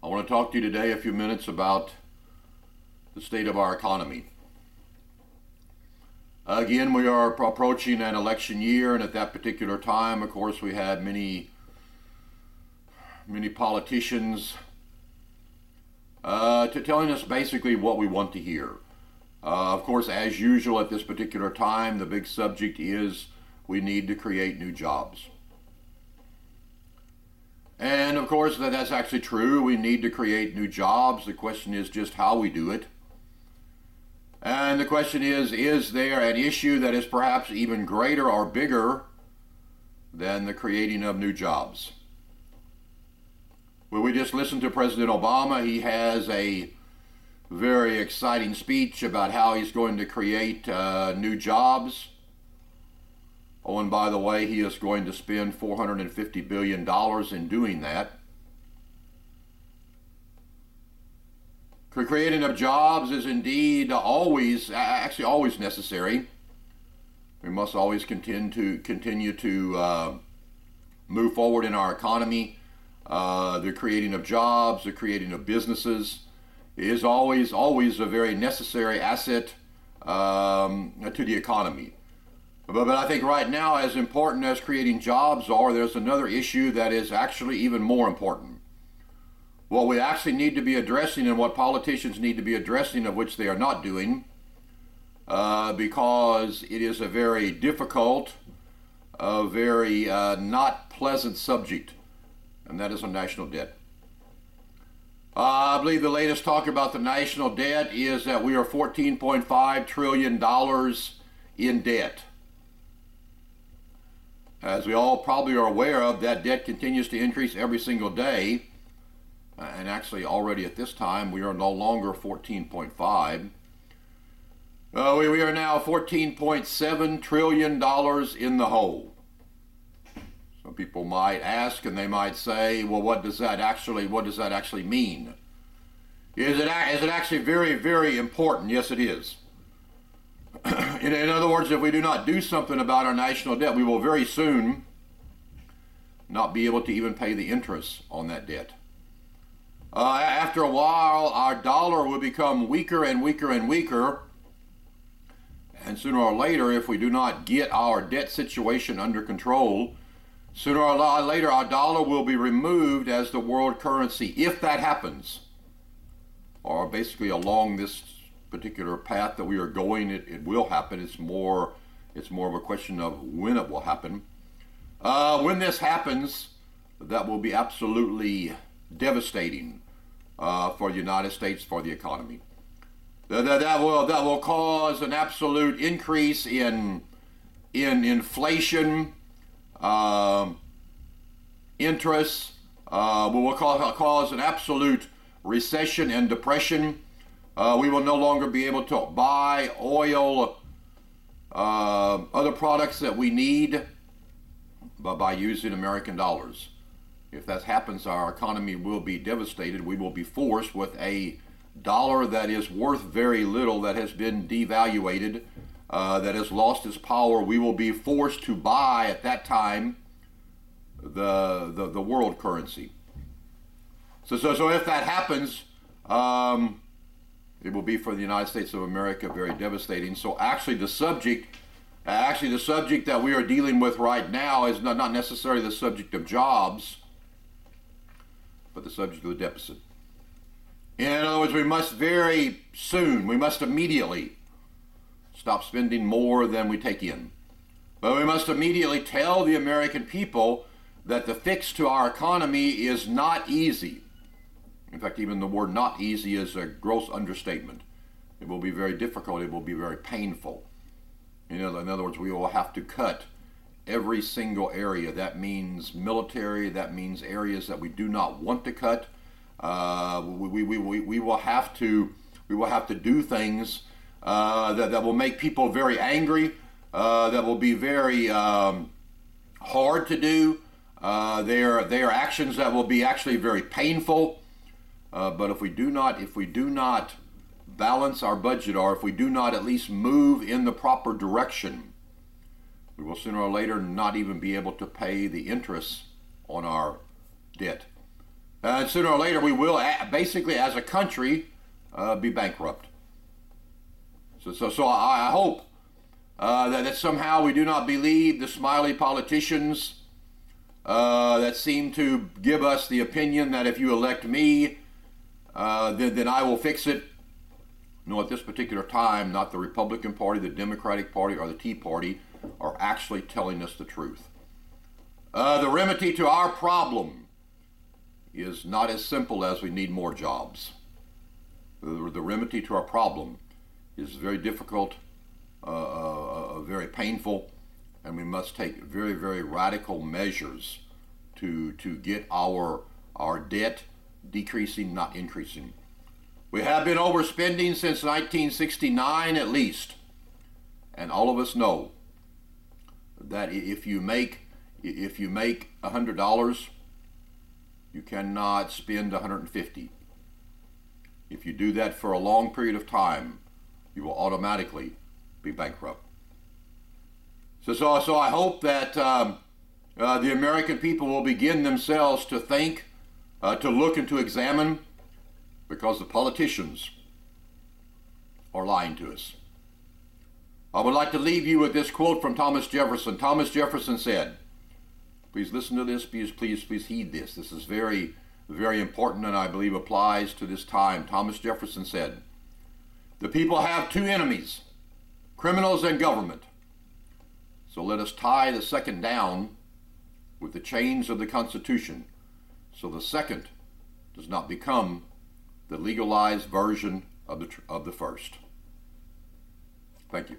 I want to talk to you today a few minutes about the state of our economy. Again, we are approaching an election year, and at that particular time, of course, we had many politicians telling us basically what we want to hear. Of course, as usual at this particular time, the big subject is we need to create new jobs. And of course, that's actually true. We need to create new jobs. The question is just how we do it. And the question is there an issue that is perhaps even greater or bigger than the creating of new jobs? Well, we just listened to President Obama. He has a very exciting speech about how he's going to create new jobs. Oh, and by the way, he is going to spend $450 billion in doing that. Creating of jobs is indeed always necessary. We must always continue to move forward in our economy. The creating of jobs, the creating of businesses is always a very necessary asset to the economy. But I think right now, as important as creating jobs are, there's another issue that is actually even more important. What we actually need to be addressing and what politicians need to be addressing, of which they are not doing, because it is a very difficult, very not pleasant subject, and that is a national debt. I believe the latest talk about the national debt is that we are $14.5 trillion in debt. As we all probably are aware of, that debt continues to increase every single day. And actually already at this time, we are no longer 14.5. We are now $14.7 trillion in the hole. Some people might ask, and they might say, well, what does that actually mean? Is it actually very, very important? Yes, it is. In other words, if we do not do something about our national debt, we will very soon not be able to even pay the interest on that debt. After a while, our dollar will become weaker and weaker and weaker. And sooner or later, if we do not get our debt situation under control, sooner or later our dollar will be removed as the world currency, if that happens. Or basically along this particular path that we are going, it will happen. It's more of a question of when it will happen. When this happens, that will be absolutely devastating for the United States, for the economy. That will cause an absolute increase in inflation, interest. Will cause an absolute recession and depression. We will no longer be able to buy oil, other products that we need, but by using American dollars. If that happens, our economy will be devastated. We will be forced with a dollar that is worth very little, that has been devaluated, that has lost its power. We will be forced to buy at that time the world currency. So if that happens, it will be for the United States of America very devastating. So actually the subject that we are dealing with right now is not necessarily the subject of jobs, but the subject of the deficit. In other words, we must immediately stop spending more than we take in. But we must immediately tell the American people that the fix to our economy is not easy. In fact, even the word not easy is a gross understatement. It will be very difficult. It will be very painful. In other words, we will have to cut every single area. That means military. That means areas that we do not want to cut. We will have to do things that will make people very angry. That will be very hard to do. They are actions that will be actually very painful. But if we do not balance our budget, or if we do not at least move in the proper direction, we will sooner or later not even be able to pay the interest on our debt. And sooner or later we will, basically as a country, be bankrupt. So I hope that somehow we do not believe the smiley politicians that seem to give us the opinion that if you elect me, then I will fix it. No, at this particular time, not the Republican Party, the Democratic Party, or the Tea Party are actually telling us the truth. The remedy to our problem is not as simple as we need more jobs. The remedy to our problem is very difficult, very painful, and we must take very, very radical measures to get our debt decreasing, not increasing. We have been overspending since 1969 at least, and all of us know that if you make $100, you cannot spend $150. If you do that for a long period of time, you will automatically be bankrupt. So I hope that the American people will begin themselves to think, to look and to examine, because the politicians are lying to us. I would like to leave you with this quote from Thomas Jefferson. Thomas Jefferson said, please listen to this, please heed this. This is very, very important, and I believe applies to this time. Thomas Jefferson said, the people have two enemies, criminals and government. So let us tie the second down with the chains of the Constitution, so the second does not become the legalized version of the first. Thank you.